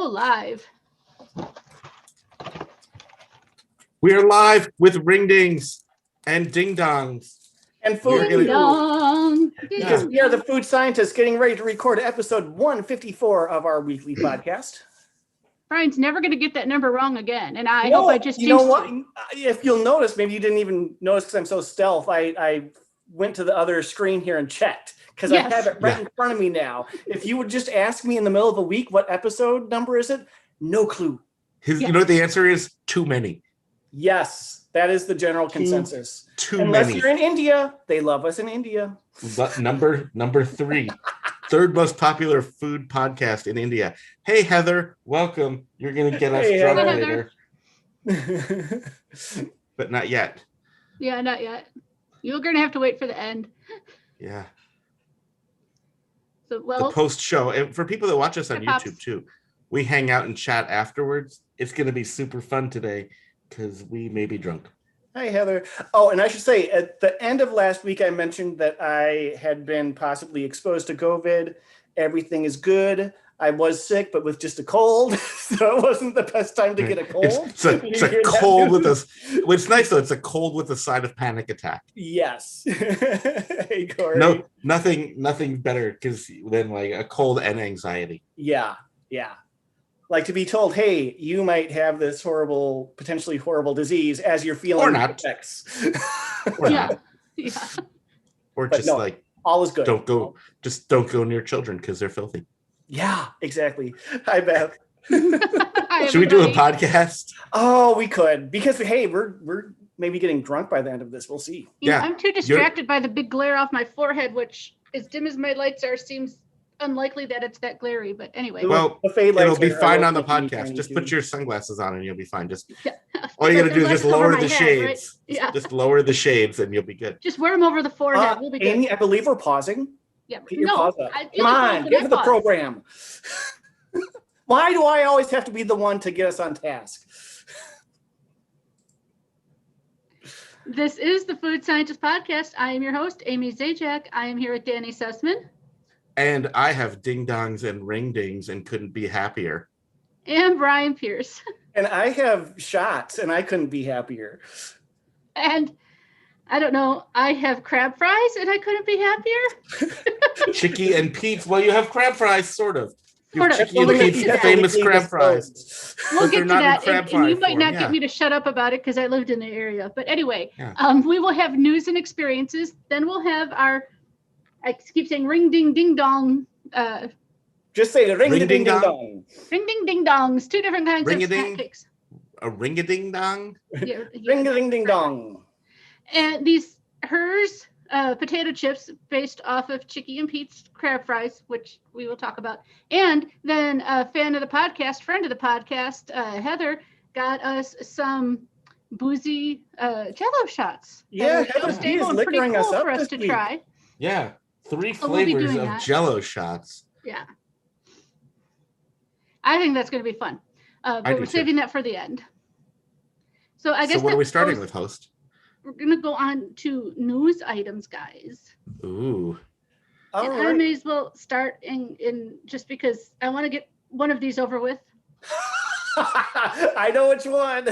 live. We are live with Ring Dings and Ding Dongs. And food. Ding dong. Because we are the food scientists getting ready to record episode 154 of our weekly podcast. Brian's never going to get that number wrong again. And I No, hope I just you know jinxed what? you. If you'll notice, maybe you didn't even notice because I'm so stealth. I went to the other screen here and checked because Yes. I have it right in front of me now. If you would just ask me in the middle of the week, what episode number is it? No clue. You know what the answer is? Too many. Yes, that is the general consensus. Too Unless many. you're in India, they love us in India. But number 3. Third most popular food podcast in India. Hey, Heather, welcome. You're going to get us Hey, drunk Heather. later. But not yet. Yeah, not yet. You're going to have to wait for the end. Yeah. So, The well, post show. And for people that watch us on It pops. YouTube too, we hang out and chat afterwards. It's going to be super fun today because we may be drunk. Hi, Heather. Oh, and I should say, at the end of last week, I mentioned that I had been possibly exposed to COVID. Everything is good. I was sick, but with just a cold, so it wasn't the best time to get a cold. It's a cold with a. Well, it's nice though. It's a cold with a side of panic attack. Yes. Hey, Corey. No, nothing better than like a cold and anxiety. Yeah. Like to be told, hey, you might have this horrible, potentially horrible disease as you're feeling Or not. effects. Or yeah. not. Yeah. Or But just no. like All is good. don't go near children because they're filthy. Yeah, exactly. Hi, Beth. Hi, Should we do a everybody. podcast? Oh, we could, because hey, we're maybe getting drunk by the end of this. We'll see. Yeah, Yeah. I'm too distracted by the big glare off my forehead, which, as dim as my lights are, seems unlikely that it's that glary. But anyway. Well, The fade it'll lights be are fine on the teeny, podcast. tiny Just too. put your sunglasses on and you'll be fine. Just Yeah. all you But gotta do is the just lights cover lower my the head, right? shades. Yeah. Just lower the shades and you'll be good. Just wear them over the forehead. We'll be good. Amy, I believe we're pausing. Yeah. Get your No, pause up. I feel Come like on, when get I to the pause. program. Why do I always have to be the one to get us on task? This is the Food Scientist Podcast. I am your host, Amy Zajac. I am here with Danny Sussman And I have ding dongs and ring dings and couldn't be happier. and Bryan Pierce. And I have shots, and I couldn't be happier. And I don't know, I have crab fries and I couldn't be happier. Chickie and Pete's. Well, you have crab fries, sort of. You have Sort of. Chickie and We'll get Pete's to that. famous crab fries. We'll But they're get to not in that, crab and you fry might not form, get yeah. me to shut up about it because I lived in the area. But anyway, Yeah. we will have news and experiences. Then we'll have our, I keep saying ring ding ding dong, Just say the ring, Ring the ding, ding ding, dong. dong. ring ding ding dongs, two different kinds of Ring-a-ding. snack cakes. A ring-a-ding dong. Yeah, Ring, the ding, ding, dong. And these Herr's potato chips based off of Chickie and Pete's crab fries, which we will talk about. And then a friend of the podcast, Heather, got us some boozy Jello-shots. Yeah, That were Heather P is stable and pretty liquoring us cool up for us this to week. try. Yeah. 3 Oh, we'll be flavors doing of that. Jello-shots. Yeah. I think that's going to be fun. I But do we're too. saving that for the end. So I guess So what that are we starting goes- with, host? We're going to go on to news items, guys. Ooh. All And I right. may as well start in just because I want to get one of these over with. I know which one.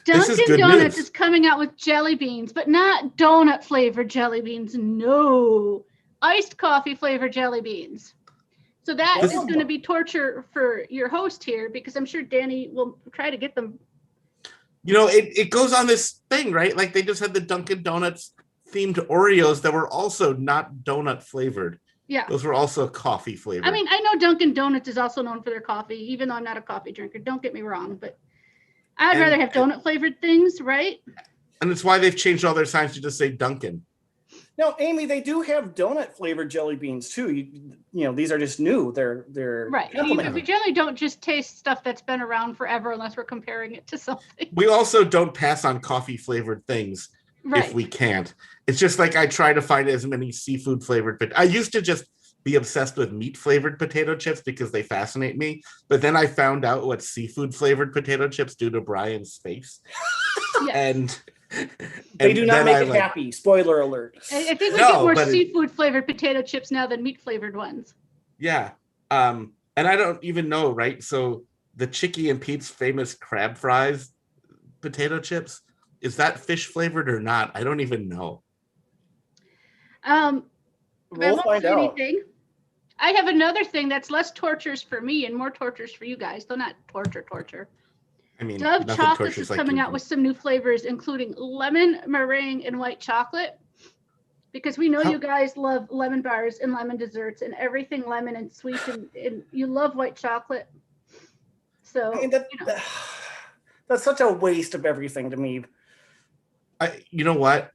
This is Dunkin' good Donuts news. is coming out with jelly beans, but not donut flavored jelly beans. No, iced coffee flavored jelly beans. So that is Oh. going to be torture for your host here because I'm sure Danny will try to get them. You know, it goes on this thing, right? Like they just had the Dunkin' Donuts themed Oreos that were also not donut flavored. Yeah. Those were also coffee flavored. I mean, I know Dunkin' Donuts is also known for their coffee, even though I'm not a coffee drinker. Don't get me wrong, but I'd And- rather have donut flavored things, right? and it's why they've changed all their signs to just say Dunkin'. No, Amy, they do have donut flavored jelly beans too. You know, these are just new. They're Right. complimentary. We generally don't just taste stuff that's been around forever unless we're comparing it to something. We also don't pass on coffee flavored things Right. if we can't. It's just like I try to find as many seafood flavored, but I used to just be obsessed with meat flavored potato chips because they fascinate me. But then I found out what seafood flavored potato chips do to Brian's face. Yes. And They do not then make I, it like, happy. Spoiler alert. I think we No, get more but seafood flavored potato chips now than meat flavored ones. Yeah. And And I don't even know, right? So the Chickie and Pete's famous Crabfries potato chips, is that fish flavored or not? I don't even know. I We'll won't find say out. anything. I have another thing that's less tortures for me and more tortures for you guys, though not torture. I mean, Dove nothing Chocolates tortures is like coming your out with some new flavors, including lemon, meringue, and white chocolate. Because we know How- you guys love lemon bars and lemon desserts and everything lemon and sweet, and you love white chocolate. So, I mean, you know. that's such a waste of everything to me. You know what?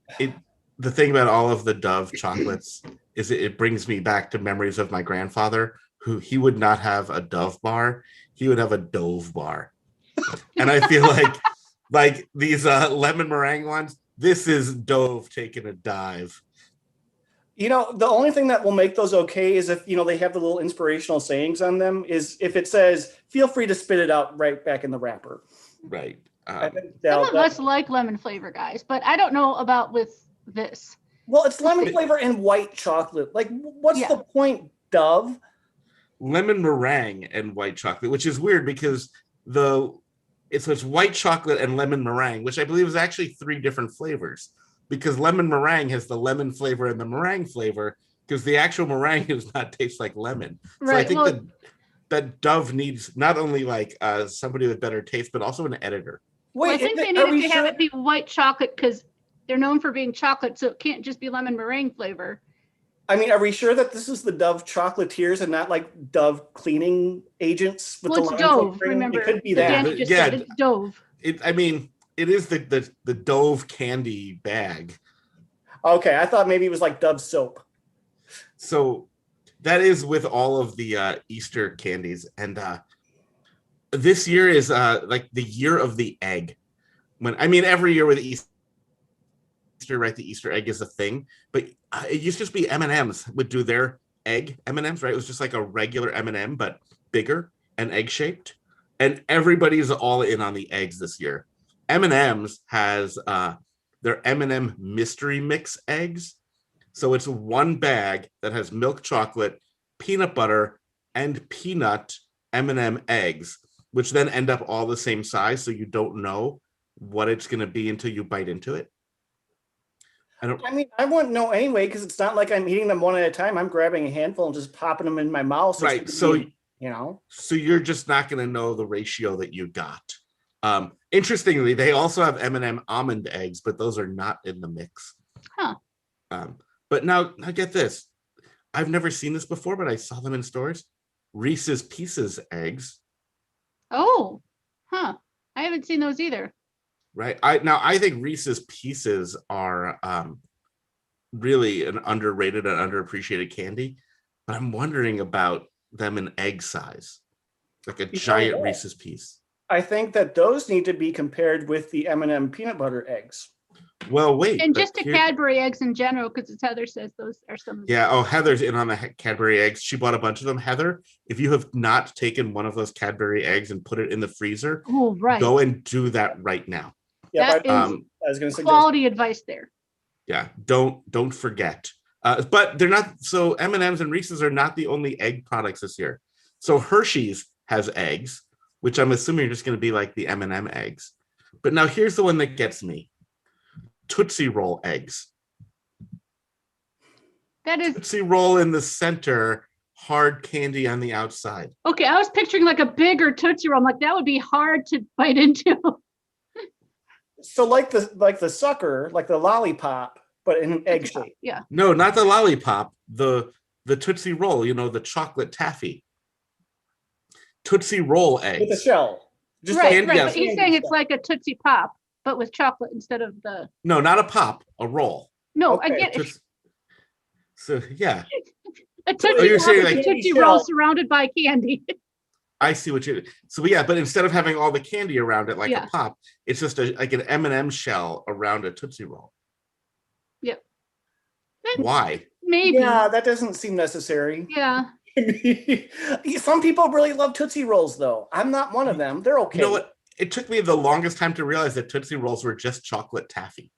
The thing about all of the Dove chocolates is it brings me back to memories of my grandfather, who he would not have a Dove bar, he would have a Dove bar. And I feel like these lemon meringue ones, this is Dove taking a dive. You know, the only thing that will make those okay is if, they have the little inspirational sayings on them, is if it says, feel free to spit it out right back in the wrapper. Right. I think Some of us like lemon flavor, guys, but I don't know about with this. Well, it's lemon flavor and white chocolate. Like, what's the point, Dove? Lemon meringue and white chocolate, which is weird because it's white chocolate and lemon meringue, which I believe is actually 3 different flavors, because lemon meringue has the lemon flavor and the meringue flavor, because the actual meringue does not taste like lemon. Right. So I think that Dove needs not only like somebody with better taste, but also an editor. Wait, I think they needed to have it be white chocolate because they're known for being chocolate, so it can't just be lemon meringue flavor. I mean, are we sure that this is the Dove chocolatiers and not like Dove cleaning agents? With it's Dove, remember. It could be that. Danny just said it's Dove. It is the Dove candy bag. Okay, I thought maybe it was like Dove soap. So that is with all of the Easter candies. And this year is like the year of the egg. Every year with Easter, right? The Easter egg is a thing, but it used to just be M&Ms would do their egg M&Ms, right? It was just like a regular M&M, but bigger and egg shaped. And everybody's all in on the eggs this year. M&M's has their M&M mystery mix eggs. So it's one bag that has milk chocolate, peanut butter, and peanut M&M eggs, which then end up all the same size. So you don't know what it's going to be until you bite into it. I wouldn't know anyway, because it's not like I'm eating them one at a time. I'm grabbing a handful and just popping them in my mouth. Right. So, so you're just not going to know the ratio that you got. Interestingly, they also have M&M almond eggs, but those are not in the mix. Huh. But now get this. I've never seen this before, but I saw them in stores. Reese's Pieces eggs. Oh, huh. I haven't seen those either. Right. I think Reese's Pieces are really an underrated and underappreciated candy, but I'm wondering about them in egg size, like a giant Reese's piece. I think that those need to be compared with the M&M peanut butter eggs. Well, wait. And just the Cadbury eggs in general, because as Heather says, those are some. Yeah. Oh, Heather's in on the Cadbury eggs. She bought a bunch of them. Heather, if you have not taken one of those Cadbury eggs and put it in the freezer, go and do that right now. Yeah, that is I was going to suggest quality advice there. Yeah, don't forget. But they're not. So M&Ms and Reese's are not the only egg products this year. So Hershey's has eggs, which I'm assuming are just going to be like the M&M eggs. But now here's the one that gets me. Tootsie Roll eggs. That is Tootsie Roll in the center, hard candy on the outside. Okay, I was picturing like a bigger Tootsie Roll. I'm like, that would be hard to bite into. So like the sucker, like the lollipop, but in an egg shape. Yeah. No, not the lollipop. The Tootsie Roll, the chocolate taffy. Tootsie Roll eggs. With a shell. Right. But he's saying it's like a Tootsie Pop, but with chocolate instead of the. No, not a pop, a roll. No, I get it. So yeah. A Tootsie Roll surrounded by candy. I see what you. So yeah, but instead of having all the candy around it like a pop, it's just like an M&M shell around a Tootsie Roll. Yep. Why? Maybe. Yeah, that doesn't seem necessary. Yeah. Some people really love Tootsie Rolls, though. I'm not one of them. They're okay. You know what? It took me the longest time to realize that Tootsie Rolls were just chocolate taffy.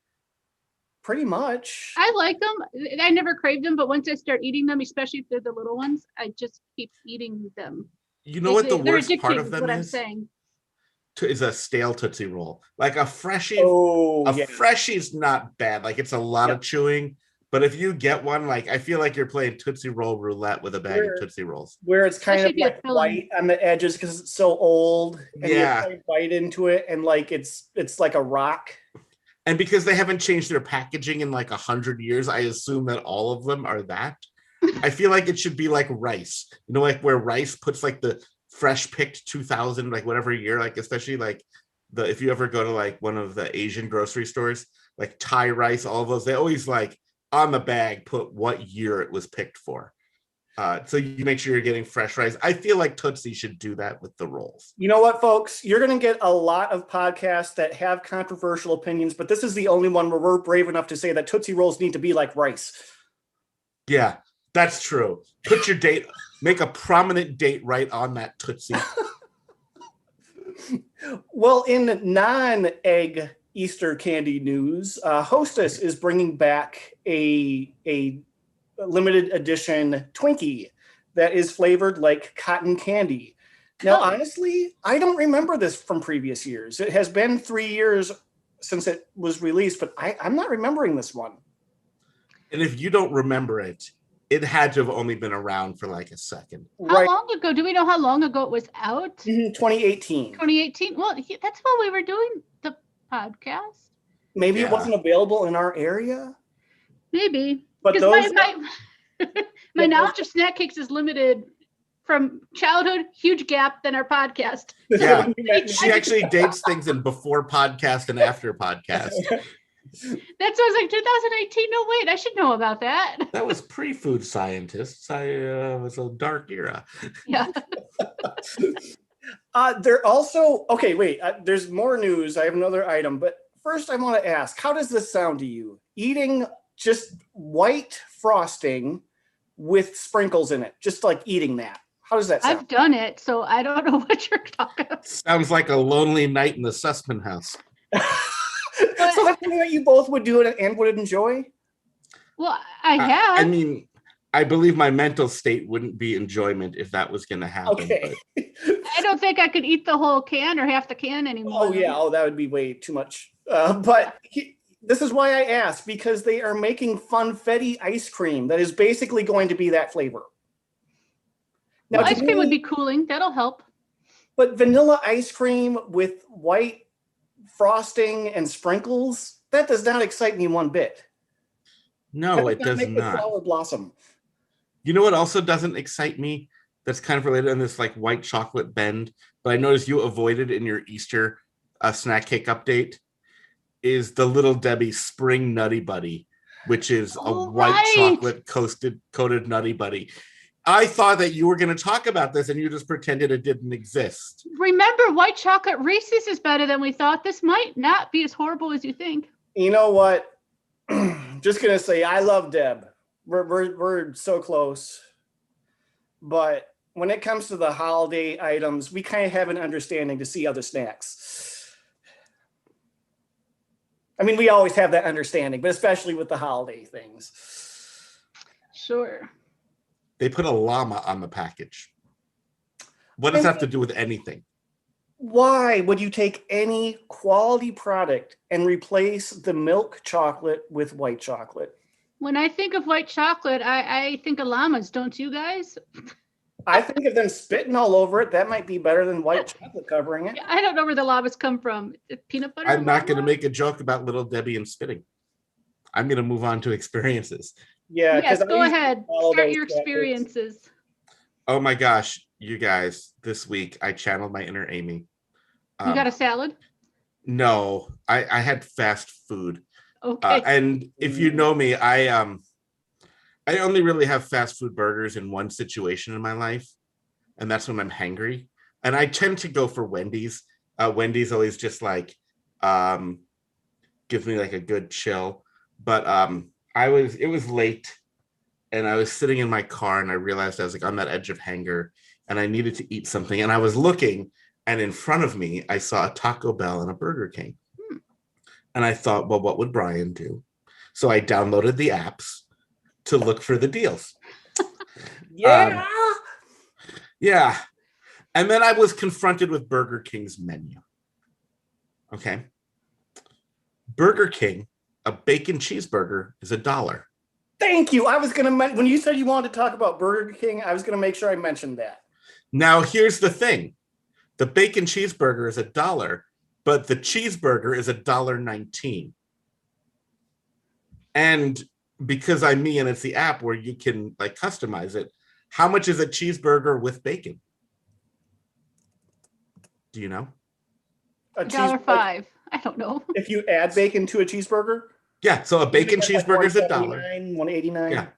Pretty much. I like them. I never craved them, but once I start eating them, especially if they're the little ones, I just keep eating them. You know what the They're worst part addicting, of is them what I'm is? saying. Is a stale Tootsie Roll. Like a freshie. Oh, a freshie's not bad. Like it's a lot of chewing. But if you get one, like I feel like you're playing Tootsie Roll roulette with a bag of Tootsie Rolls. Where it's kind Especially of if you like have filling. white on the edges because it's so old, and you Yeah. kind of bite into it, and like it's like a rock. And because they haven't changed their packaging in like 100 years, I assume that all of them are that. I feel like it should be like rice. You know, like where rice puts like the fresh picked 2000, like whatever year, like especially like if you ever go to like one of the Asian grocery stores, like Thai rice, all of those, they always like on the bag put what year it was picked for. So you make sure you're getting fresh rice. I feel like Tootsie should do that with the rolls. You know what, folks? You're going to get a lot of podcasts that have controversial opinions, but this is the only one where we're brave enough to say that Tootsie Rolls need to be like rice. Yeah, that's true. Put your date, make a prominent date right on that Tootsie. Well, in non-egg Easter candy news, Hostess is bringing back a limited edition Twinkie that is flavored like cotton candy. Now, honestly, I don't remember this from previous years. It has been 3 years since it was released, but I'm not remembering this one. And if you don't remember it, it had to have only been around for like a second. How long ago? Do we know how long ago it was out? 2018. 2018. Well, that's when we were doing the podcast. Maybe it wasn't available in our area. Maybe. But those my knowledge of snack cakes is limited from childhood, huge gap, than our podcast. Yeah, she actually dates things in before podcast and after podcast. That sounds like 2018. No, wait, I should know about that. That was pre-food scientists. It was a dark era. Yeah. They're also, okay, wait, there's more news. I have another item, but first I want to ask, how does this sound to you? Eating just white frosting with sprinkles in it, just like eating that. How does that sound? I've done it, so I don't know what you're talking about. Sounds like a lonely night in the Sussman house. So that's something that you both would do and would enjoy? Well, I have. I mean, I believe my mental state wouldn't be enjoyment if that was going to happen. Okay. I don't think I could eat the whole can or half the can anymore. Oh, yeah. Oh, that would be way too much. But this is why I asked, because they are making funfetti ice cream that is basically going to be that flavor. Now, ice cream would be cooling. That'll help. But vanilla ice cream with white frosting and sprinkles, that does not excite me one bit. No, it does make not. The flower blossom. You know what also doesn't excite me? That's kind of related on this like white chocolate bend, but I noticed you avoided in your Easter snack cake update is the Little Debbie Spring Nutty Buddy, which is a white chocolate coated Nutty Buddy. I thought that you were going to talk about this and you just pretended it didn't exist. Remember, white chocolate Reese's is better than we thought. This might not be as horrible as you think. You know what? Just going to say, I love Deb. We're so close. But when it comes to the holiday items, we kind of have an understanding to see other snacks. I mean, we always have that understanding, but especially with the holiday things. Sure. They put a llama on the package. What does that have to do with anything? Why would you take any quality product and replace the milk chocolate with white chocolate? When I think of white chocolate, I think of llamas, don't you guys? I think of them spitting all over it. That might be better than white chocolate covering it. I don't know where the llamas come from. Peanut butter? I'm not going to make a joke about Little Debbie and spitting. I'm going to move on to experiences. Yeah, yes, go ahead. Start your experiences. Oh my gosh, you guys, this week I channeled my inner Amy. You got a salad? No, I had fast food. Okay. And if you know me, I only really have fast food burgers in one situation in my life, and that's when I'm hangry. And I tend to go for Wendy's. Wendy's always just like gives me like a good chill. But it was late and I was sitting in my car and I realized I was like on that edge of hunger and I needed to eat something. And I was looking and in front of me, I saw a Taco Bell and a Burger King. And I thought, well, what would Bryan do? So I downloaded the apps to look for the deals. Yeah. Yeah. And then I was confronted with Burger King's menu. Okay. Burger King, a bacon cheeseburger is $1. Thank you. I was going to, when you said you wanted to talk about Burger King, I was going to make sure I mentioned that. Now, here's the thing. The bacon cheeseburger is $1, but the cheeseburger is $1.19. And because I'm me and it's the app where you can like customize it, how much is a cheeseburger with bacon? Do you know? $1.05. Like, I don't know. If you add bacon to a cheeseburger? Yeah, so a bacon cheeseburger is $1. $1.89. Yeah,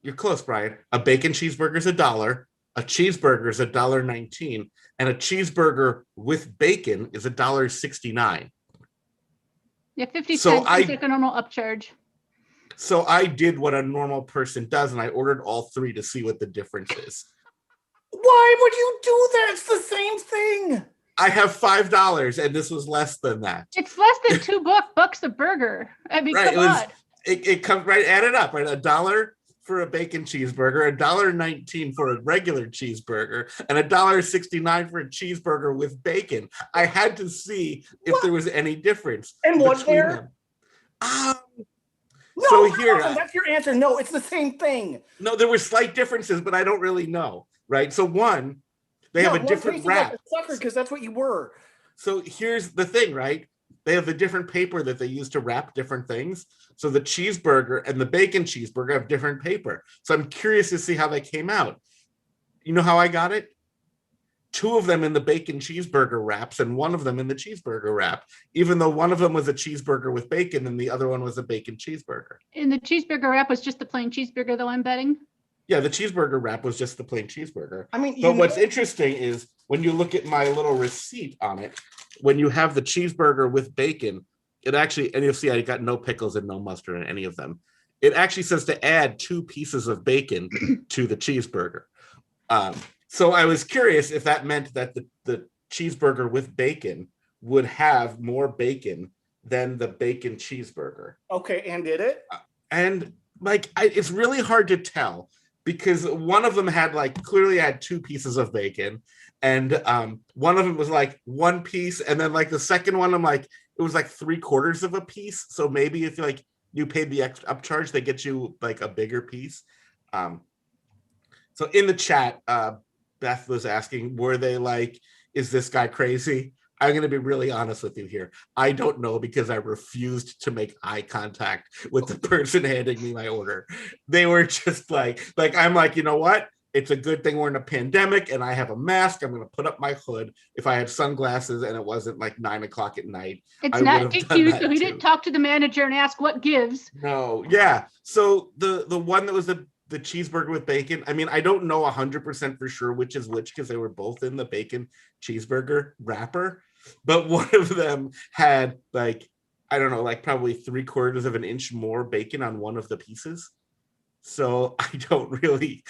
you're close, Brian. A bacon cheeseburger is $1. A cheeseburger is $1.19, and a cheeseburger with bacon is $1.69. Yeah, 50 cents is like a normal upcharge. So I did what a normal person does, and I ordered all three to see what the difference is. Why would you do that? It's the same thing. I have $5, and this was less than that. It's less than $2 a burger. I mean, right, come on. It comes right, add it up, right? $1 for a bacon cheeseburger, $1.19 for a regular cheeseburger, and $1.69 for a cheeseburger with bacon. I had to see if there was any difference. And what's there? No, so here, that's your answer. No, it's the same thing. No, there were slight differences, but I don't really know. Right? So one, they have a different wrap. Because that's what you were. So here's the thing, right? They have the different paper that they use to wrap different things. So the cheeseburger and the bacon cheeseburger have different paper. So I'm curious to see how they came out. You know how I got it? 2 of them in the bacon cheeseburger wraps and 1 of them in the cheeseburger wrap, even though one of them was a cheeseburger with bacon and the other one was a bacon cheeseburger. And the cheeseburger wrap was just the plain cheeseburger, though, I'm betting? Yeah, the cheeseburger wrap was just the plain cheeseburger. I mean, but what's interesting is when you look at my little receipt on it, when you have the cheeseburger with bacon, it actually, and you'll see I got no pickles and no mustard in any of them. It actually says to add 2 pieces of bacon to the cheeseburger. So I was curious if that meant that the cheeseburger with bacon would have more bacon than the bacon cheeseburger. Okay, and did it? And like, it's really hard to tell because one of them had like clearly had 2 pieces of bacon, and one of them was like 1 piece, and then like the second one, I'm like, it was like 3/4 of a piece. So maybe if like you paid the extra upcharge, they get you like a bigger piece. So in the chat, Beth was asking, were they like, is this guy crazy? I'm going to be really honest with you here. I don't know because I refused to make eye contact with the person handing me my order. They were just like I'm like, you know what? It's a good thing we're in a pandemic and I have a mask. I'm going to put up my hood. If I had sunglasses and it wasn't like 9 o'clock at night, it's not you. So he didn't talk to the manager and ask what gives. No. Yeah. So the one that was the cheeseburger with bacon, I mean, I don't know 100% for sure which is which because they were both in the bacon cheeseburger wrapper, but one of them had like, I don't know, like probably 3/4 of an inch more bacon on one of the pieces. So I don't really,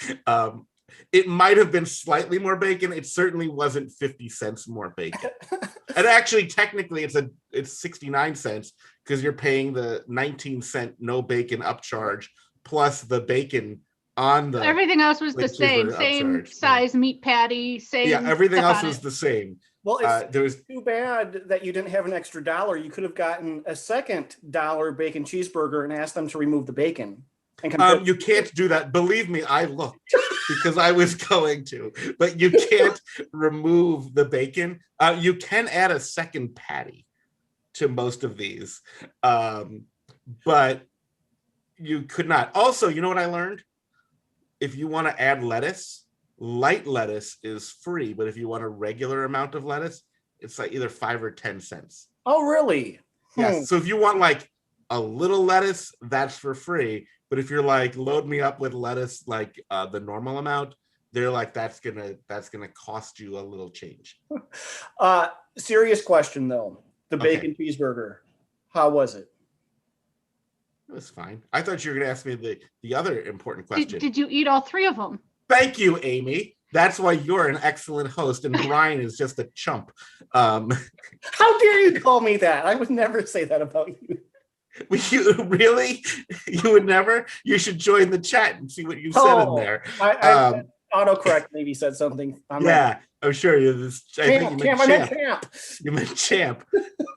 it might have been slightly more bacon. It certainly wasn't 50 cents more bacon. And actually, technically, it's 69 cents because you're paying the 19-cent no bacon upcharge plus the bacon on the everything else was the same upcharge. Size meat patty, same. Yeah, everything else was the same. Well, it's too bad that you didn't have an extra $1. You could have gotten a second $1 bacon cheeseburger and asked them to remove the bacon. You can't do that. Believe me, I looked because I was going to, but you can't remove the bacon. You can add a second patty to most of these, but you could not. Also, you know what I learned? If you want to add lettuce, light lettuce is free, but if you want a regular amount of lettuce, it's like either 5 or 10 cents. Oh, really? Yes. So if you want like a little lettuce, that's for free. But if you're like, load me up with lettuce like the normal amount, they're like, that's gonna cost you a little change. Serious question though. The bacon cheeseburger, how was it? It was fine. I thought you were gonna ask me the other important question. Did you eat all 3 of them? Thank you, Amy. That's why you're an excellent host, and Bryan is just a chump. How dare you call me that? I would never say that about you. You really? You would never? You should join the chat and see what you said in there. autocorrect maybe said something. Yeah, I'm sure you. I think you meant I meant champ. champ. You meant champ.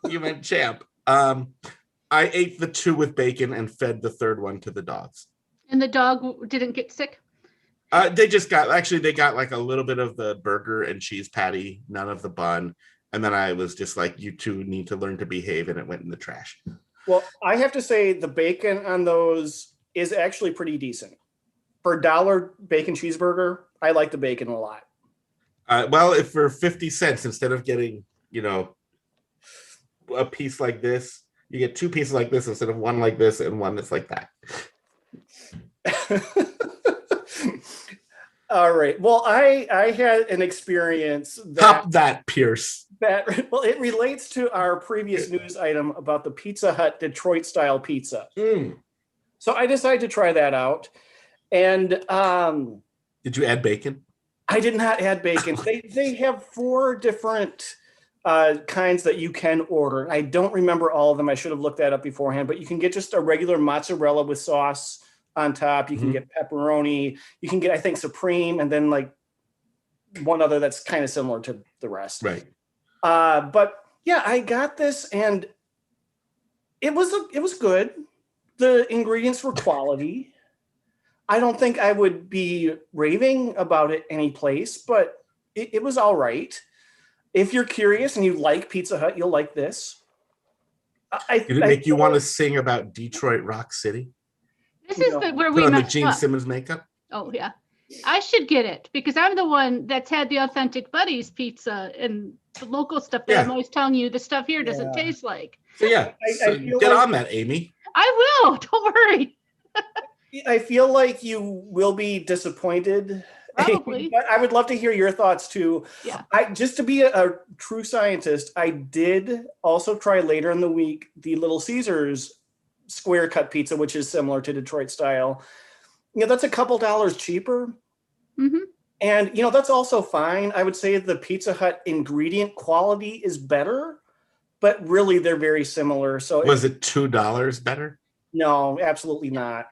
You meant champ. I ate the 2 with bacon and fed the 3rd one to the dogs. And the dog didn't get sick? They got like a little bit of the burger and cheese patty, none of the bun. And then I was just like, you 2 need to learn to behave, and it went in the trash. Well, I have to say the bacon on those is actually pretty decent. For $1 bacon cheeseburger, I like the bacon a lot. Well, if for 50 cents, instead of getting, a piece like this, you get 2 pieces like this instead of 1 like this and 1 that's like that. All right. Well, I had an experience Top that, Pierce. Well, it relates to our previous news item about the Pizza Hut Detroit style pizza. So I decided to try that out. And did you add bacon? I did not add bacon. They have 4 different kinds that you can order. I don't remember all of them. I should have looked that up beforehand, but you can get just a regular mozzarella with sauce on top. You can get pepperoni. You can get, I think, Supreme, and then like one other that's kind of similar to the rest. Right. But yeah, I got this, and it was good. The ingredients were quality. I don't think I would be raving about it any place, but it was all right. If you're curious and you like Pizza Hut, you'll like this. Did it make you want to sing about Detroit Rock City? This is where we put on the messed Gene up. Simmons makeup? Oh, yeah. I should get it because I'm the one that's had the authentic Buddy's pizza and the local stuff that I'm always telling you the stuff here doesn't taste like. So yeah, get on that, Amy. I will. Don't worry. I feel like you will be disappointed. Probably. But I would love to hear your thoughts too. Yeah. Just to be a true scientist, I did also try later in the week the Little Caesars square cut pizza, which is similar to Detroit style. That's a couple dollars cheaper. Mm-hmm. And, that's also fine. I would say the Pizza Hut ingredient quality is better, but really they're very similar. So was it $2 better? No, absolutely not.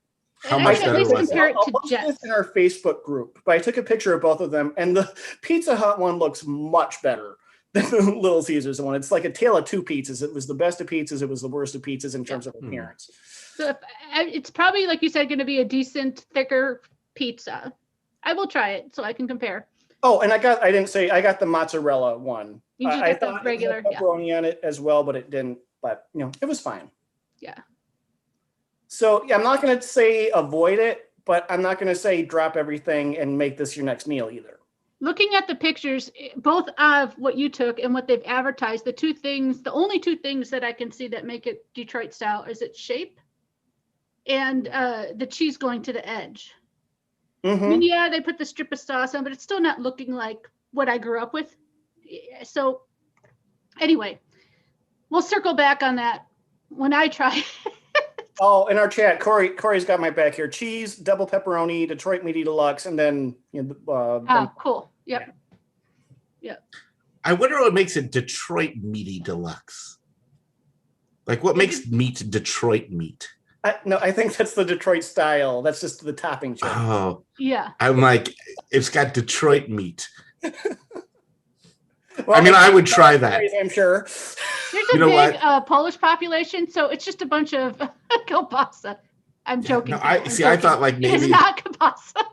How much better was it? Compare it to I'll post Jets. this in our Facebook group, but I took a picture of both of them, and the Pizza Hut one looks much better than the Little Caesars one. It's like a tale of 2 pizzas. It was the best of pizzas. It was the worst of pizzas in terms of appearance. So it's probably, like you said, going to be a decent, thicker pizza. I will try it so I can compare. Oh, and I got the mozzarella one. You just I got the thought regular, it had pepperoni on it as well, but it didn't. But, it was fine. Yeah. So, I'm not going to say avoid it, but I'm not going to say drop everything and make this your next meal either. Looking at the pictures, both of what you took and what they've advertised, the only 2 things that I can see that make it Detroit style is its shape and the cheese going to the edge. Mm-hmm. I mean, yeah, they put the strip of sauce on, but it's still not looking like what I grew up with. So anyway, we'll circle back on that when I try. Oh, in our chat, Corey's got my back here. Cheese, double pepperoni, Detroit meaty deluxe, and then Cool. Yep. Yep. I wonder what makes it Detroit meaty deluxe. Like, what makes meat Detroit meat? No, I think that's the Detroit style. That's just the topping change. Oh, yeah. I'm like, it's got Detroit meat. Well, I mean, I would try that. I'm sure. There's a big Polish population, so it's just a bunch of kielbasa. I'm joking. No, I thought like maybe it's not kielbasa.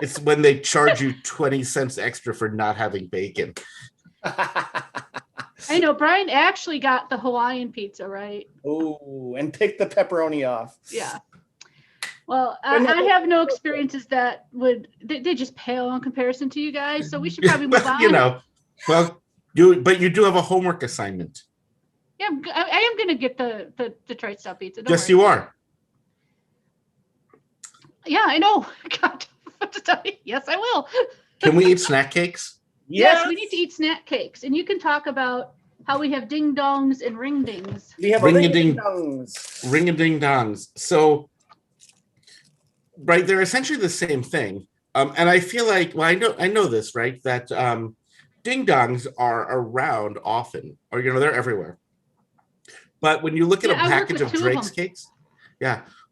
It's when they charge you 20 cents extra for not having bacon. I know Bryan actually got the Hawaiian pizza, right? Oh, and picked the pepperoni off. Yeah. Well, I have no experiences that they just pale in comparison to you guys, so we should probably move on. You do have a homework assignment. Yeah, I am going to get the Detroit style pizza. Yes, you are. Yeah, I know. God, what to tell you? Yes, I will. Can we eat snack cakes? Yes, we need to eat snack cakes, and you can talk about how we have ding dongs and ring dings. We have ring-a-ding-dongs. Ring-a-ding-dongs. So, right, they're essentially the same thing. And I feel like, well, I know this, right? That ding dongs are around often, or they're everywhere. But when you look at a package of Drake's cakes,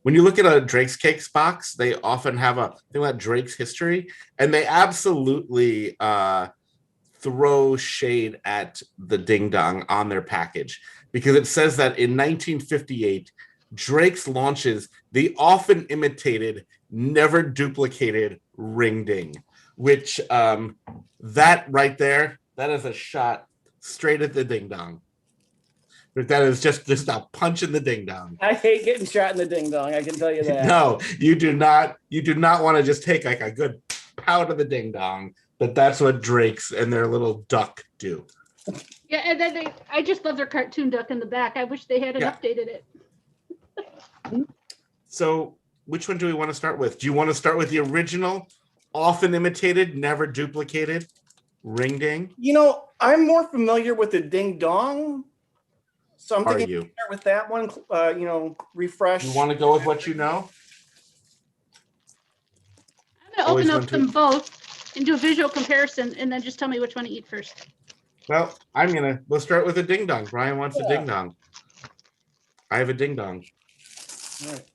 when you look at a Drake's Cakes box, they often have a thing about Drake's history, and they absolutely throw shade at the Ding Dong on their package because it says that in 1958, Drake's launches the often imitated, never duplicated ring ding, which that right there, that is a shot straight at the Ding Dong. That is just a punch in the Ding Dong. I hate getting shot in the Ding Dong. I can tell you that. No, you do not. You do not want to just take like a good pound of the Ding Dong. But that's what Drake's and their little duck do. Yeah, and then I just love their cartoon duck in the back. I wish they hadn't updated it. So, which one do we want to start with? Do you want to start with the original, often imitated, never duplicated ring ding? You know, I'm more familiar with the Ding Dong. So I'm thinking start with that one, refresh. You want to go with what you know? I'm going to open up them both and do a visual comparison and then just tell me which one to eat first. Well, we'll start with a Ding Dong. Brian wants a Ding Dong. I have a Ding Dong. All right.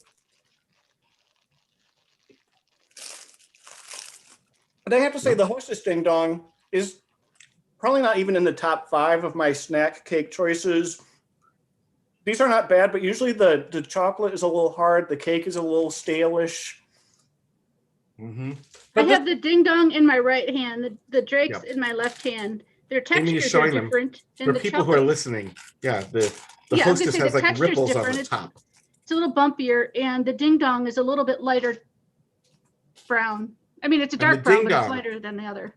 But I have to say, the Hostess Ding Dong is probably not even in the top 5 of my snack cake choices. These are not bad, but usually the chocolate is a little hard. The cake is a little stale-ish. Mm-hmm. I have the Ding Dong in my right hand, the Drake's in my left hand. Their textures are different. For people who are listening, the Hostess has like ripples on the top. It's a little bumpier, and the Ding Dong is a little bit lighter brown. I mean, it's a dark brown, but it's lighter than the other.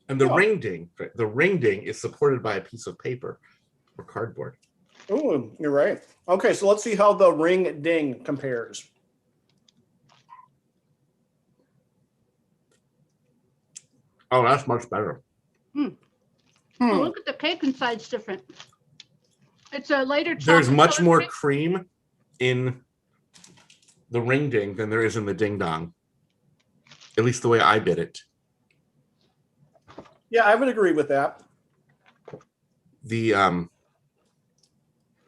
And the ring ding is supported by a piece of paper or cardboard. Oh, you're right. Okay, so let's see how the ring ding compares. Oh, that's much better. Oh, look at the cake inside; it's different. It's a lighter chocolate. There's much more cream in the ring ding than there is in the Ding Dong. At least the way I bit it. Yeah, I would agree with that. The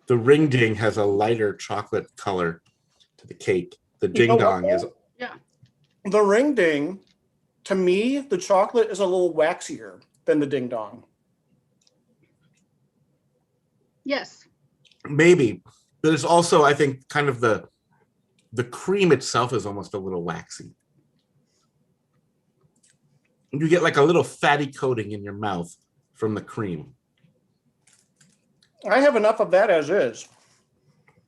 ring ding has a lighter chocolate color to the cake. The Ding Dong is the ring ding. To me, the chocolate is a little waxier than the Ding Dong. Yes. Maybe. But it's also, I think, kind of the cream itself is almost a little waxy. You get like a little fatty coating in your mouth from the cream. I have enough of that as is.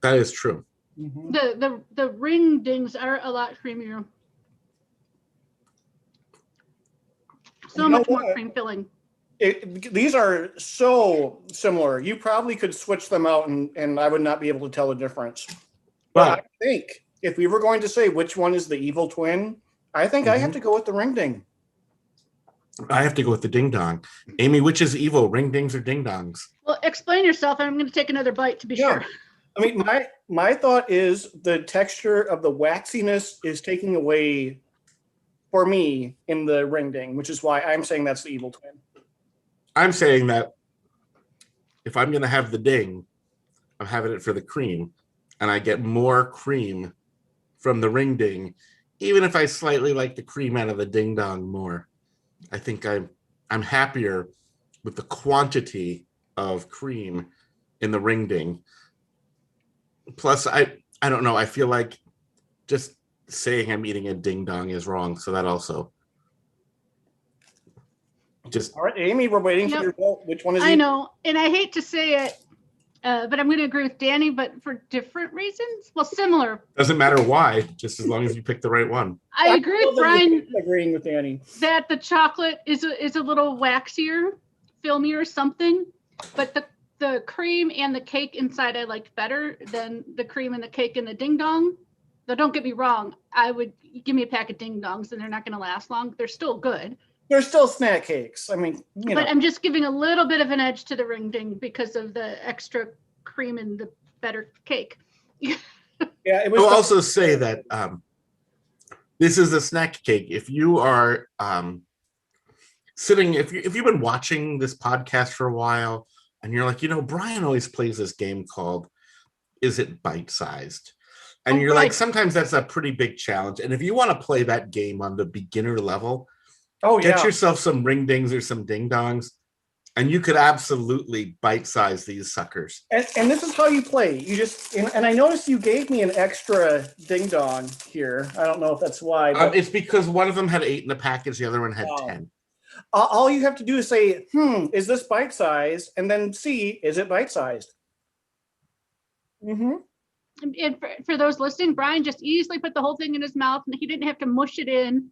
That is true. Mm-hmm. The ring dings are a lot creamier. So much more cream filling. These are so similar. You probably could switch them out and I would not be able to tell the difference. But I think if we were going to say which one is the evil twin, I think I have to go with the ring ding. I have to go with the Ding Dong. Amy, which is evil, ring dings or Ding Dongs? Well, explain yourself. I'm going to take another bite to be sure. I mean, my thought is the texture of the waxiness is taking away for me in the ring ding, which is why I'm saying that's the evil twin. I'm saying that if I'm going to have the ding, I'm having it for the cream, and I get more cream from the ring ding, even if I slightly like the cream out of the Ding Dong more. I think I'm happier with the quantity of cream in the ring ding. Plus, I don't know. I feel like just saying I'm eating a Ding Dong is wrong. So that also just. All right, Amy, we're waiting for your vote. Which one is I know, and I hate to say it, but I'm going to agree with Danny, but for different reasons. Well, similar. Doesn't matter why, just as long as you pick the right one. I agree with Bryan. Agreeing with Danny that the chocolate is a little waxier, filmier, something, but the cream and the cake inside I liked better than the cream and the cake in the Ding Dong. Though don't get me wrong, I would give me a pack of Ding Dongs and they're not going to last long. They're still good. They're still snack cakes. I mean, But I'm just giving a little bit of an edge to the ring ding because of the extra cream and the better cake. Yeah, it was. I'll also say that this is a snack cake. If you are sitting, if you've been watching this podcast for a while and you're like, Bryan always plays this game called Is It Bite Sized? And you're like, sometimes that's a pretty big challenge. And if you want to play that game on the beginner level, get yourself some ring dings or some ding dongs, and you could absolutely bite-size these suckers. And this is how you play. You just and I noticed you gave me an extra ding dong here. I don't know if that's why. But it's because one of them had 8 in the package, the other one had 10. All you have to do is say, is this bite-sized? And then see, is it bite-sized? Mm-hmm. And for those listening, Bryan just easily put the whole thing in his mouth, and he didn't have to mush it in.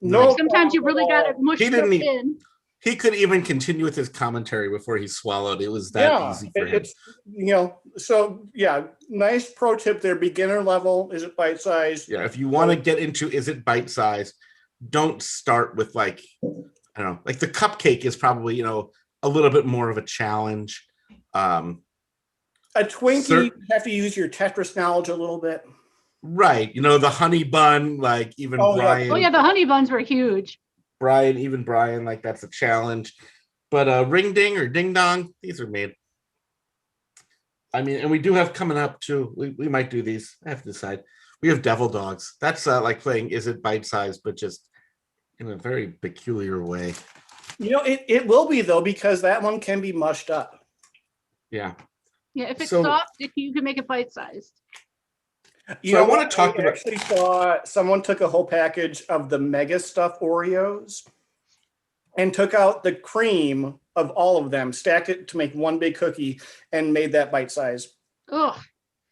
No, like sometimes you really got to mush it in. He could even continue with his commentary before he swallowed. It was that easy for him. So nice pro tip there. Beginner level, is it bite-sized? Yeah, if you want to get into is it bite-sized, don't start with like the cupcake is probably, a little bit more of a challenge. A Twinkie, you have to use your Tetris knowledge a little bit. Right. The honey bun, like even Bryan. Oh, yeah, the honey buns were huge. Bryan, like that's a challenge. But ring ding or ding dong, these are made. I mean, and we do have coming up too. We might do these. I have to decide. We have devil dogs. That's like playing is it bite-sized, but just in a very peculiar way. It will be though, because that one can be mushed up. Yeah. Yeah, if it's soft, you can make it bite-sized. I want to talk about. I actually saw someone took a whole package of the Mega Stuff Oreos and took out the cream of all of them, stacked it to make one big cookie, and made that bite size. Ugh.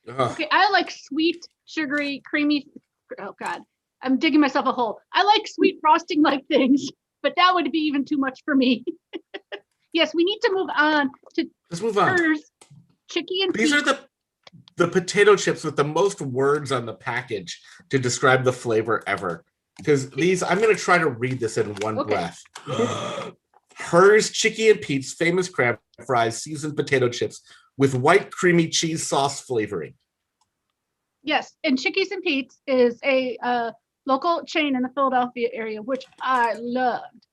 Okay, I like sweet, sugary, creamy. Oh God, I'm digging myself a hole. I like sweet frosting like things, but that would be even too much for me. Yes, we need to move on to. Let's move on. Hers, Chickie and these Pete. are the potato chips with the most words on the package to describe the flavor ever. Because these, I'm going to try to read this in one breath. Her's, Chickie and Pete's famous crab fries, seasoned potato chips with white creamy cheese sauce flavoring. Yes, and Chickie's and Pete's is a local chain in the Philadelphia area, which I loved.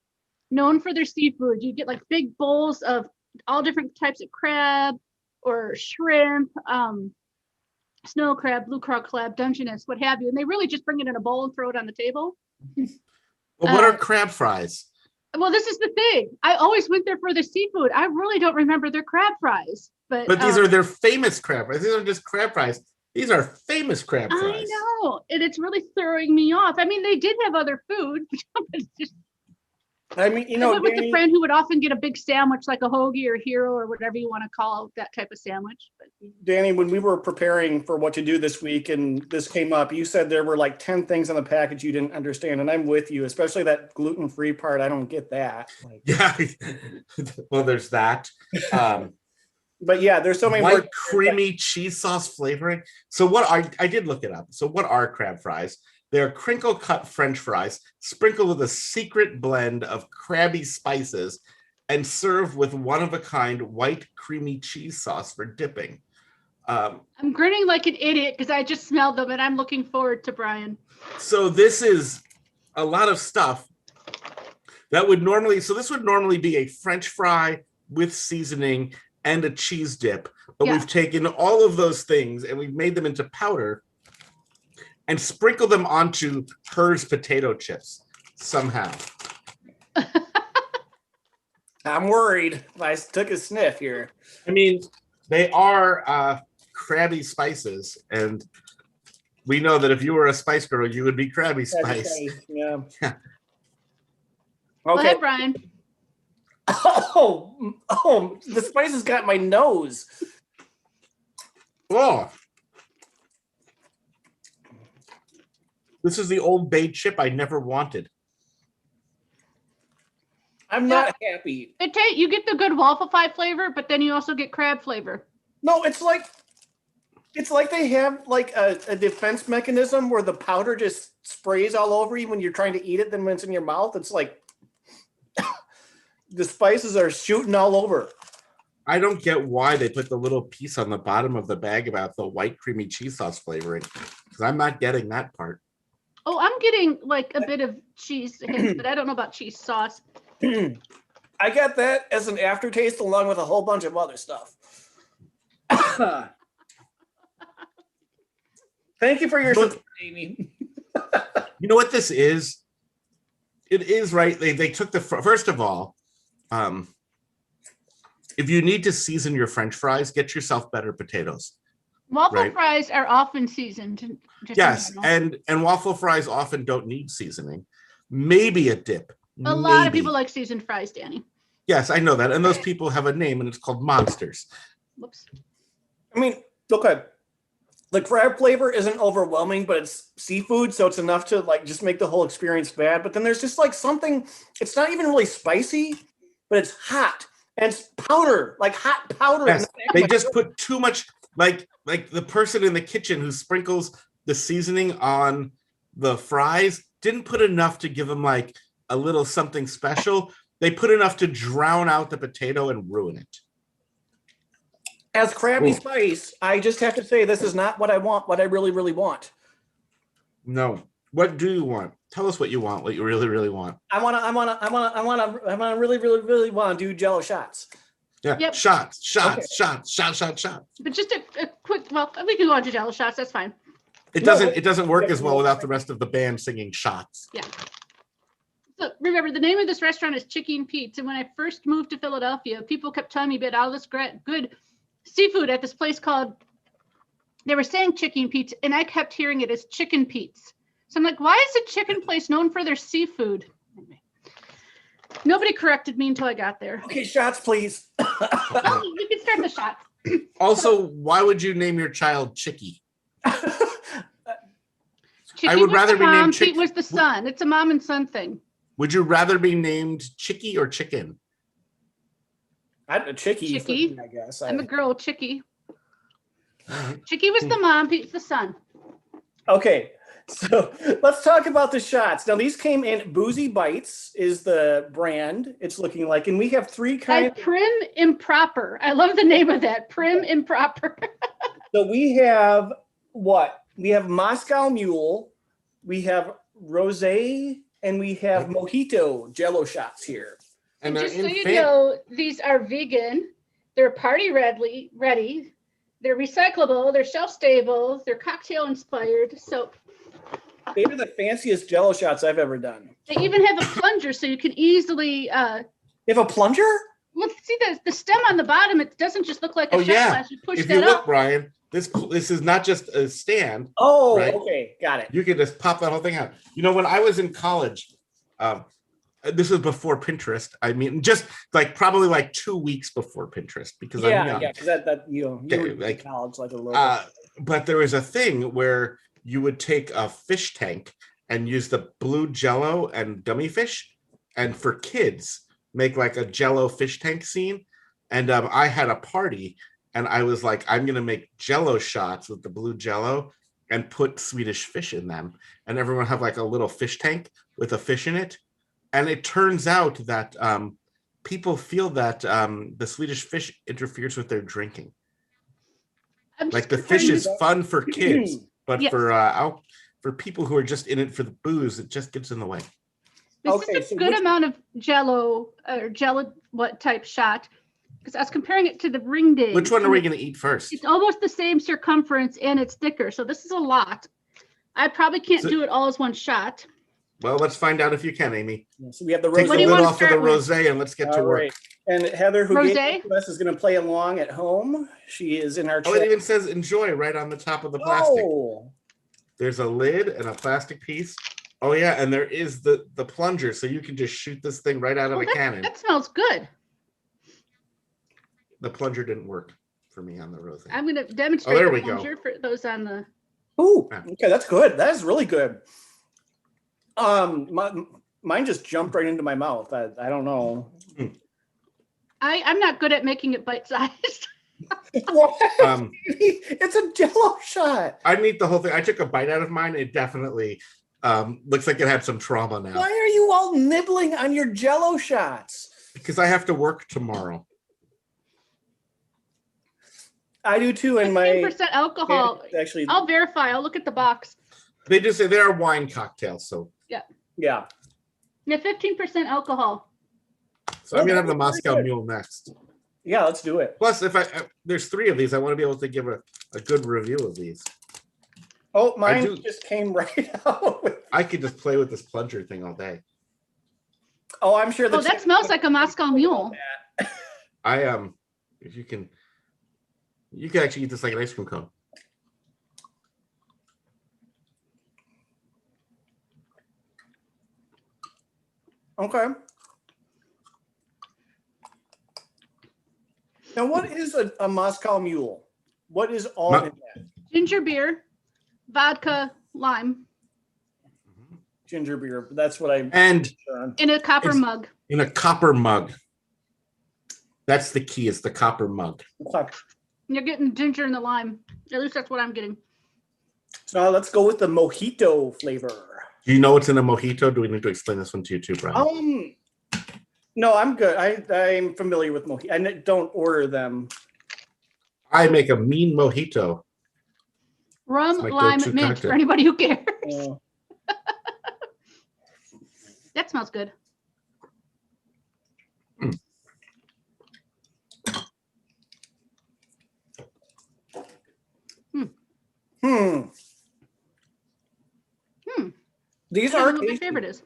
Known for their seafood. You get like big bowls of all different types of crab or shrimp, snow crab, blue craw crab, Dungeness, what have you. And they really just bring it in a bowl and throw it on the table. But what are crab fries? Well, this is the thing. I always went there for the seafood. I really don't remember their crab fries. But these are their famous crab fries. These are just crab fries. These are famous crab fries. I know. And it's really throwing me off. I mean, they did have other food. But it's just, I went with a friend who would often get a big sandwich, like a hoagie or hero or whatever you want to call that type of sandwich. But Danny, when we were preparing for what to do this week and this came up, you said there were like 10 things on the package you didn't understand. And I'm with you, especially that gluten-free part. I don't get that. Yeah. Well, there's that. But yeah, there's so many white creamy cheese sauce flavoring. So I did look it up. So what are crab fries? They're crinkle cut French fries sprinkled with a secret blend of crabby spices and served with one-of-a-kind white creamy cheese sauce for dipping. I'm grinning like an idiot because I just smelled them and I'm looking forward to Bryan. So this is a lot of stuff that would normally, this would normally be a French fry with seasoning and a cheese dip, but we've taken all of those things and we've made them into powder and sprinkle them onto Her's potato chips somehow. I'm worried. I took a sniff here. I mean, they are crabby spices, and we know that if you were a Spice Girl, you would be Crabby Spice. Yeah. Yeah. Okay. Go ahead, Bryan. Oh, the spice has got my nose. Oh. This is the Old Bay chip I never wanted. I'm not happy. You get the good waffle pie flavor, but then you also get crab flavor. No, it's like they have like a defense mechanism where the powder just sprays all over you when you're trying to eat it. Then when it's in your mouth, it's like the spices are shooting all over. I don't get why they put the little piece on the bottom of the bag about the white creamy cheese sauce flavoring, because I'm not getting that part. Oh, I'm getting like a bit of cheese hints, but I don't know about cheese sauce. I got that as an aftertaste along with a whole bunch of other stuff. Thank you for your support, Amy. You know what this is? It is right. They took the first of all, if you need to season your French fries, get yourself better potatoes. Waffle fries are often seasoned. Yes, and waffle fries often don't need seasoning. Maybe a dip. A lot of people like seasoned fries, Danny. Yes, I know that. And those people have a name, and it's called monsters. Whoops. I mean, okay. The crab flavor isn't overwhelming, but it's seafood, so it's enough to like just make the whole experience bad. But then there's just like something, it's not even really spicy, but it's hot. And it's powder, like hot powder. Yes, they just put too much, like the person in the kitchen who sprinkles the seasoning on the fries didn't put enough to give them like a little something special. They put enough to drown out the potato and ruin it. As Krabby Spice, I just have to say this is not what I want, what I really, really want. No. What do you want? Tell us what you want, what you really, really want. I wanna really, really, really want to do Jello shots. Yeah, Yep. shots. Okay. Shots. But just a quick, well, we can go on to Jello shots. That's fine. It doesn't work as well without the rest of the band singing shots. Yeah. So remember, the name of this restaurant is Chickie and Pete's. And when I first moved to Philadelphia, people kept telling me about all this good seafood at this place called, they were saying Chickie and Pete's, and I kept hearing it as Chicken Pete's. So I'm like, why is a chicken place known for their seafood? Anyway, nobody corrected me until I got there. Okay, shots, please. Oh, you can start the shots. Also, why would you name your child Chickie? Chickie I would was rather the be mom, named Pete was the son. It's a mom and son thing. Would you rather be named Chickie or Chicken? I'm a Chickie, Chickie. I guess. I'm a girl, Chickie. Chickie was the mom, Pete's the son. Okay, so let's talk about the shots. Now, these came in Boozy Bites is the brand it's looking like, and we have three kinds. Prim Improper. I love the name of that. Prim Improper. So we have what? We have Moscow Mule, we have Rosé, and we have Mojito Jello shots here. And Just so you know, these are vegan. They're party ready. They're recyclable. They're shelf stable. They're cocktail inspired. So They are the fanciest Jello shots I've ever done. they even have a plunger, so you can easily. They have a plunger? Well, see the stem on the bottom. It doesn't just look like a shot glass. You push if that you look, up. Brian, this is not just a stand. Oh, right? okay, got it. You can just pop that whole thing out. You know, when I was in college, this was before Pinterest. I mean, just like probably like 2 weeks before Pinterest because I'm young. because that you were in college like a little. But there was a thing where you would take a fish tank and use the blue Jello and dummy fish, and for kids make like a Jello fish tank scene. And I had a party, and I was like, I'm gonna make Jello shots with the blue Jello and put Swedish fish in them, and everyone have like a little fish tank with a fish in it. And it turns out that people feel that the Swedish fish interferes with their drinking. Like the fish is fun for kids, but for people who are just in it for the booze, it just gets in the way. This is a good amount of Jello or Jello type shot, because I was comparing it to the ring day. Which one are we going to eat first? It's almost the same circumference and it's thicker, so this is a lot. I probably can't do it all as one shot. Well, let's find out if you can, Amy. So we have the Take rosé. the lid off of the rosé and let's get to work. Right. And Heather, who gave it to us, is going to play along at home. She is in our chat. Oh, it even says enjoy right on the top of the plastic. Oh. There's a lid and a plastic piece. Oh, yeah, and there is the plunger, so you can just shoot this thing right out of a cannon. That smells good. The plunger didn't work for me on the rosé. I'm going to demonstrate there the we go. plunger for those on the... Ooh, okay, that's good. That is really good. Mine just jumped right into my mouth. I don't know. I'm not good at making it bite-sized. It's a Jello shot. I'd eat the whole thing. I took a bite out of mine. It definitely looks like it had some trauma now. Why are you all nibbling on your Jello shots? Because I have to work tomorrow. I do too. And my 15% alcohol. Actually, I'll verify. I'll look at the box. They just say they are wine cocktails, so yeah. Yeah, 15% alcohol. So I'm gonna have the Moscow Mule next. Yeah, let's do it. Plus, if there's 3 of these, I want to be able to give a good review of these. Oh, mine just came right out. I could just play with this plunger thing all day. Oh, I'm sure. That smells like a Moscow Mule. If you can actually eat this like an ice cream cone. Okay. Now, what is a Moscow Mule? What is all in that? Ginger beer, vodka, lime. Ginger beer. That's what I... And in a copper mug. In a copper mug. That's the key, is the copper mug. Okay. You're getting ginger and the lime. At least that's what I'm getting. So now let's go with the mojito flavor. Do you know what's in a mojito? Do we need to explain this one to you too, Bryan? No, I'm good. I'm familiar with mojito. I don't order them. I make a mean mojito. Rum, lime, mint for anybody who cares. That smells good. These are what my favorite is.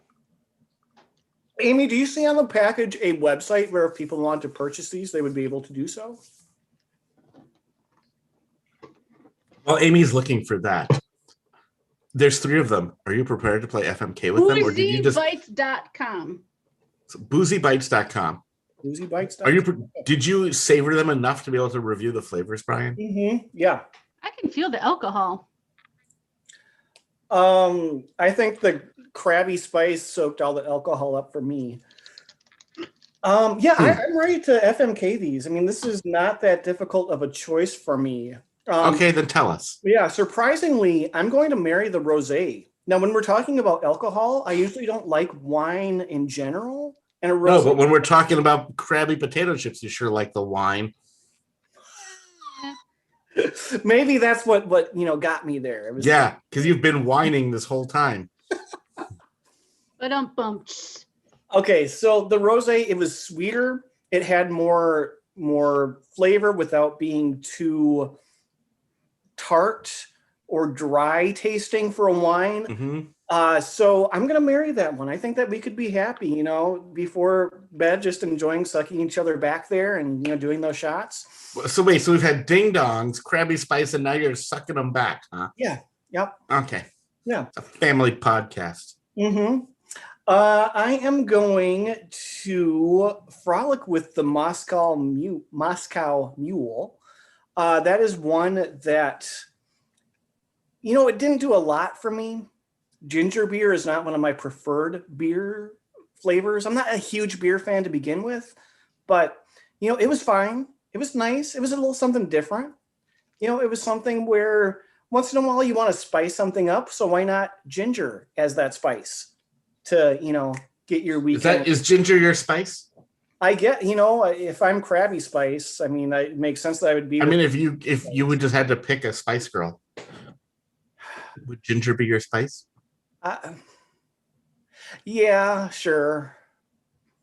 Amy, do you see on the package a website where if people want to purchase these, they would be able to do so? Well, Amy's looking for that. There's 3 of them. Are you prepared to play FMK with them? Or did you just... BoozyBites.com. BoozyBites.com. BoozyBites.com. Did you savor them enough to be able to review the flavors, Bryan? Mm-hmm. Yeah. I can feel the alcohol. I think the crabby spice soaked all the alcohol up for me. I'm ready to FMK these. I mean, this is not that difficult of a choice for me. Okay, then tell us. Yeah, surprisingly, I'm going to marry the rosé. Now, when we're talking about alcohol, I usually don't like wine in general. And a rosé. No, but when we're talking about crabby potato chips, you sure like the wine. Maybe that's what got me there. Because you've been whining this whole time. Okay, so the rosé, it was sweeter. It had more flavor without being too tart or dry tasting for a wine. Mm-hmm. So I'm gonna marry that one. I think that we could be happy, before bed, just enjoying sucking each other back there and doing those shots. So wait, so we've had Ding Dongs, Crabby Spice, and now you're sucking them back, huh? Yeah. Yep. Okay. Yeah. It's a family podcast. Mm-hmm. I am going to frolic with the Moscow Mule. That is one that, it didn't do a lot for me. Ginger beer is not one of my preferred beer flavors. I'm not a huge beer fan to begin with, but, it was fine. It was nice. It was a little something different. It was something where once in a while you want to spice something up. So why not ginger as that spice to, get your weekend. Is ginger your spice? I get, if I'm crabby spice, I mean, it makes sense that I would be. If you would just had to pick a Spice Girl, would ginger be your spice? Yeah, sure.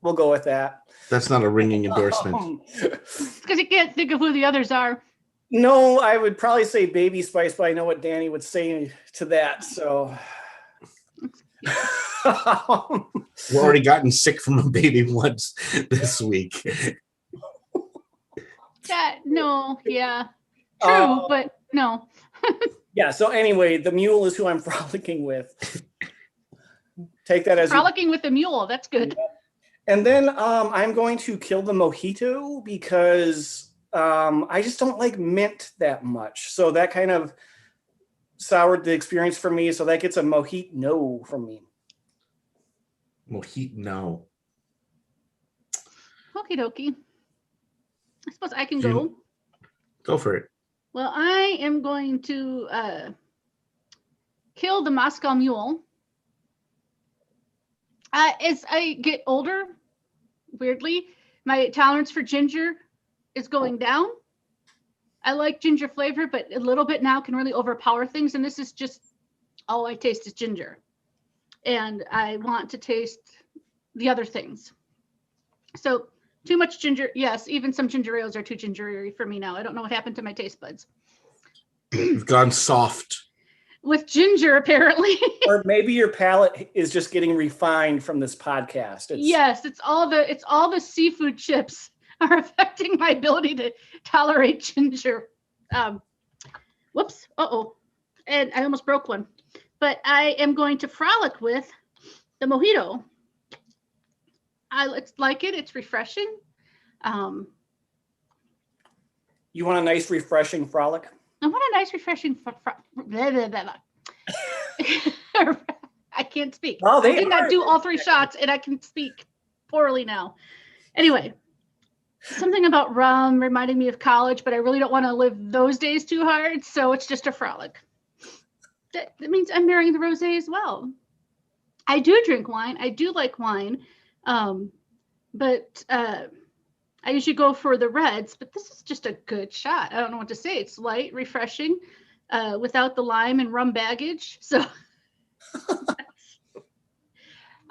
We'll go with that. That's not a ringing endorsement. Because you can't think of who the others are. No, I would probably say baby spice, but I know what Danny would say to that. So we've already gotten sick from a baby once this week. True, but no. Yeah, so anyway, the mule is who I'm frolicking with. Take that as frolicking with the mule. That's good. And then I'm going to kill the mojito because I just don't like mint that much. So that kind of soured the experience for me. So that gets a mojito from me. Mojito. Okie dokie. I suppose I can go. Go for it. Well, I am going to kill the Moscow Mule. As I get older, weirdly, my tolerance for ginger is going down. I like ginger flavor, but a little bit now can really overpower things. And this is just all I taste is ginger. And I want to taste the other things. So too much ginger. Yes, even some ginger ales are too gingery for me now. I don't know what happened to my taste buds. You've gone soft. with ginger, apparently. Or maybe your palate is just getting refined from this podcast. Yes, it's all the seafood chips are affecting my ability to tolerate ginger. Whoops. Uh-oh. And I almost broke one. But I am going to frolic with the mojito. I like it. It's refreshing. You want a nice, refreshing frolic? I want a nice, refreshing. I can't speak. Oh, I did not do all 3 shots, and I can speak poorly now. Anyway, something about rum reminding me of college, but I really don't want to live those days too hard, so it's just a frolic. That means I'm marrying the rosé as well. I do drink wine. I do like wine, but I usually go for the reds, but this is just a good shot. I don't know what to say. It's light, refreshing, without the lime and rum baggage. So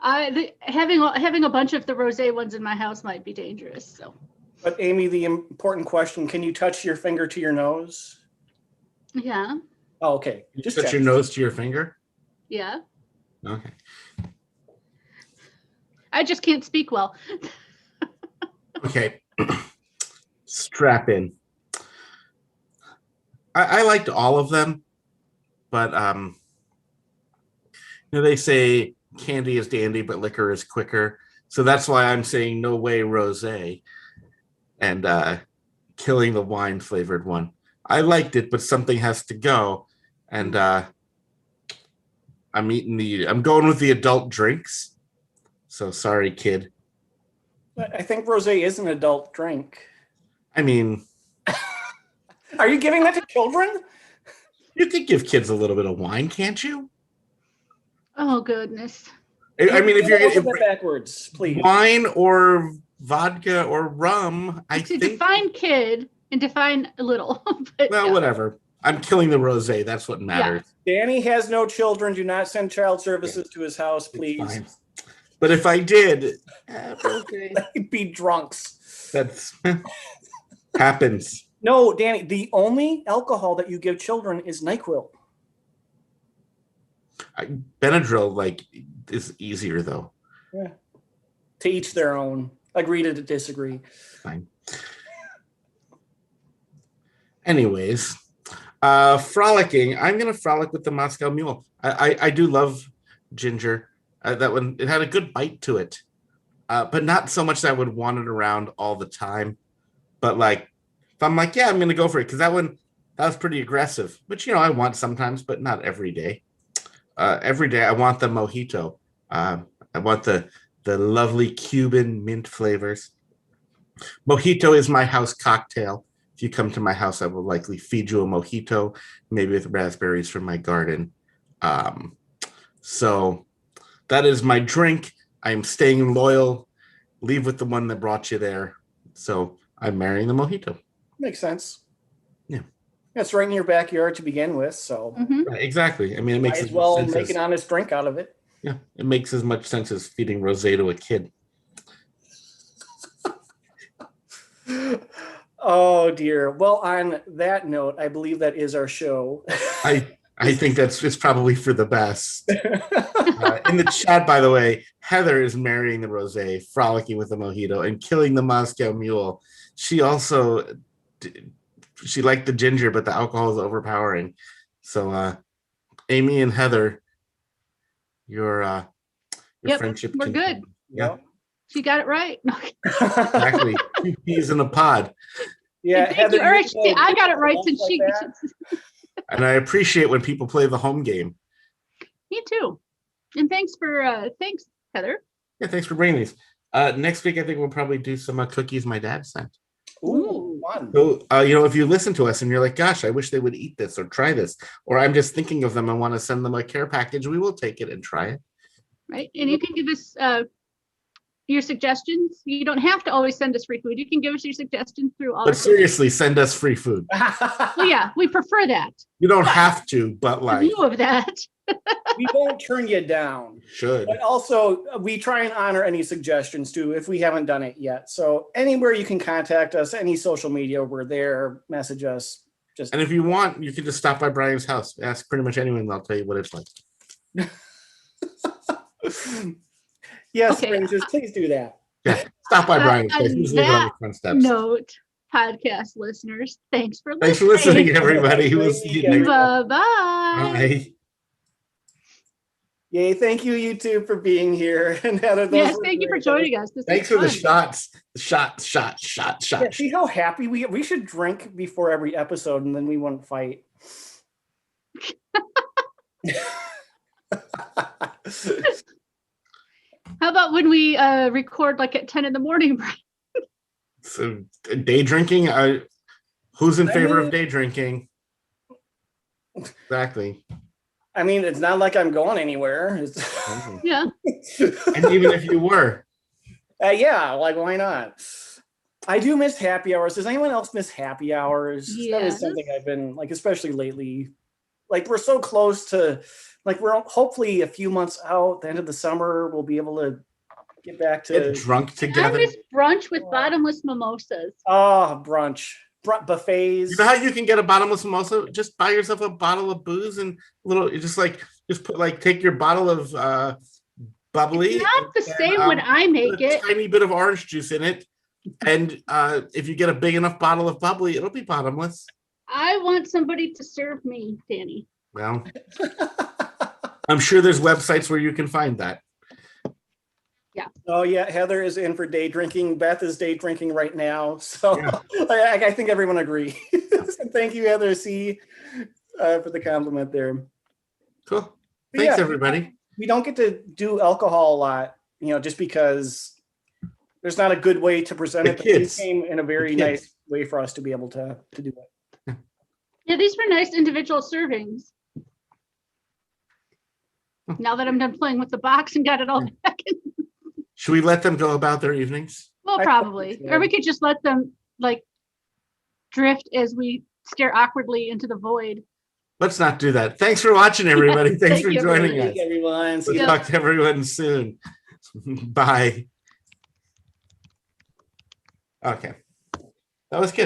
having a bunch of the rosé ones in my house might be dangerous. So, but Amy, the important question: can you touch your finger to your nose? Yeah. Oh, okay. Just touch your nose to your finger. Yeah. Okay. I just can't speak well. Okay. Strap in. I liked all of them, but they say candy is dandy, but liquor is quicker. So that's why I'm saying no way rosé and killing the wine flavored one. I liked it, but something has to go. And I'm going with the adult drinks. So sorry, kid. I think rosé is an adult drink. I mean, are you giving that to children? You could give kids a little bit of wine, can't you? Oh goodness. I mean, if you're getting backwards, please. Wine or vodka or rum, I think. Define kid and define little. But, well, whatever. I'm killing the rosé. That's what matters. Yeah. Danny has no children. Do not send child services to his house, please. But if I did, they'd be drunks. That's happens. No, Danny, the only alcohol that you give children is NyQuil. Benadryl, is easier, though. Yeah. To each their own. Agree to disagree. Fine. Anyways, frolicking. I'm going to frolic with the Moscow Mule. I do love ginger. That one, it had a good bite to it, but not so much that I would want it around all the time. But if I'm yeah, I'm going to go for it, because that was pretty aggressive, which, I want sometimes, but not every day. Every day I want the mojito. I want the lovely Cuban mint flavors. Mojito is my house cocktail. If you come to my house, I will likely feed you a mojito, maybe with raspberries from my garden. So that is my drink. I'm staying loyal. Leave with the one that brought you there. So I'm marrying the mojito. Makes sense. Yeah. It's right in your backyard to begin with, so. Mm-hmm. Right, exactly. I mean, it makes as well make an honest drink out of it. Yeah, it makes as much sense as feeding rosé to a kid. Oh dear. Well, on that note, I believe that is our show. I think it's probably for the best. In the chat, by the way, Heather is marrying the rosé, frolicking with the mojito, and killing the Moscow Mule. She also she liked the ginger, but the alcohol is overpowering. So, Amy and Heather, your friendship. We're good. Yeah. She got it right. Exactly. 2 peas in a pod. Yeah, thank Heather, you. All right, I got it right since like she. And I appreciate when people play the home game. Me too. And thanks, Heather. Yeah, thanks for bringing these. Next week, I think we'll probably do some cookies my dad sent. Ooh, fun. So, if you listen to us and you're like, gosh, I wish they would eat this or try this, or I'm just thinking of them and want to send them a care package, we will take it and try it. Right. And you can give us your suggestions. You don't have to always send us free food. You can give us your suggestions through all. But seriously, send us free food. Well, yeah, we prefer that. You don't have to, but In lieu of that. We won't turn you down. Should. But also, we try and honor any suggestions too, if we haven't done it yet. So anywhere you can contact us, any social media, we're there. Message us. Just And if you want, you can just stop by Bryan's house. Ask pretty much anyone, they'll tell you what it's like. yes, Okay. strangers, please do that. Yeah, stop by Bryan's place. On Just leave it on the that front steps. note, podcast listeners, thanks for listening. Thanks for listening, everybody. We'll see you next time. Bye-bye. Bye. Yay, thank you, you two, for being here. And Heather, Yes, thank you for joining us. This Thanks was for the fun. shots. Yeah, see how happy we should drink before every episode, and then we won't fight. How about when we record like at 10 in the morning, Brian? So day drinking. Who's in favor of day drinking? Exactly. I mean, it's not like I'm going anywhere. Yeah. And even if you were, Yeah, like why not? I do miss happy hours. Does anyone else miss happy hours? That is Yes. something I've been like, especially lately. Like we're so close to, like we're hopefully a few months out. The end of the summer, we'll be able to get back to get drunk I together. miss brunch with bottomless mimosas. brunch, buffets. You know how you can get a bottomless mimosa? Just buy yourself a bottle of booze and take your bottle of bubbly. It's not the same when I make put a it. tiny bit of orange juice in it. And if you get a big enough bottle of bubbly, it'll be bottomless. I want somebody to serve me, Danny. Well, I'm sure there's websites where you can find that. Oh yeah, Heather is in for day drinking. Beth is day drinking right now. So Yeah. I think everyone agrees. So thank you, Heather C, for the compliment there. Cool. But Thanks, yeah, everybody. We don't get to do alcohol a lot, just because there's not a good way to present The it. But it kids. came in a very The kids. nice way for us to be able to do it. Yeah, these were nice individual servings. Now that I'm done playing with the box and got it all back in. Should we let them go about their evenings? Well, I probably. think Or we could just let them like drift as we stare awkwardly into the void. Let's not do that. Thanks for watching, everybody. Thanks thank for you, joining Thank us. you, everyone. See We'll you. talk to everyone soon. Bye. Okay. That was good.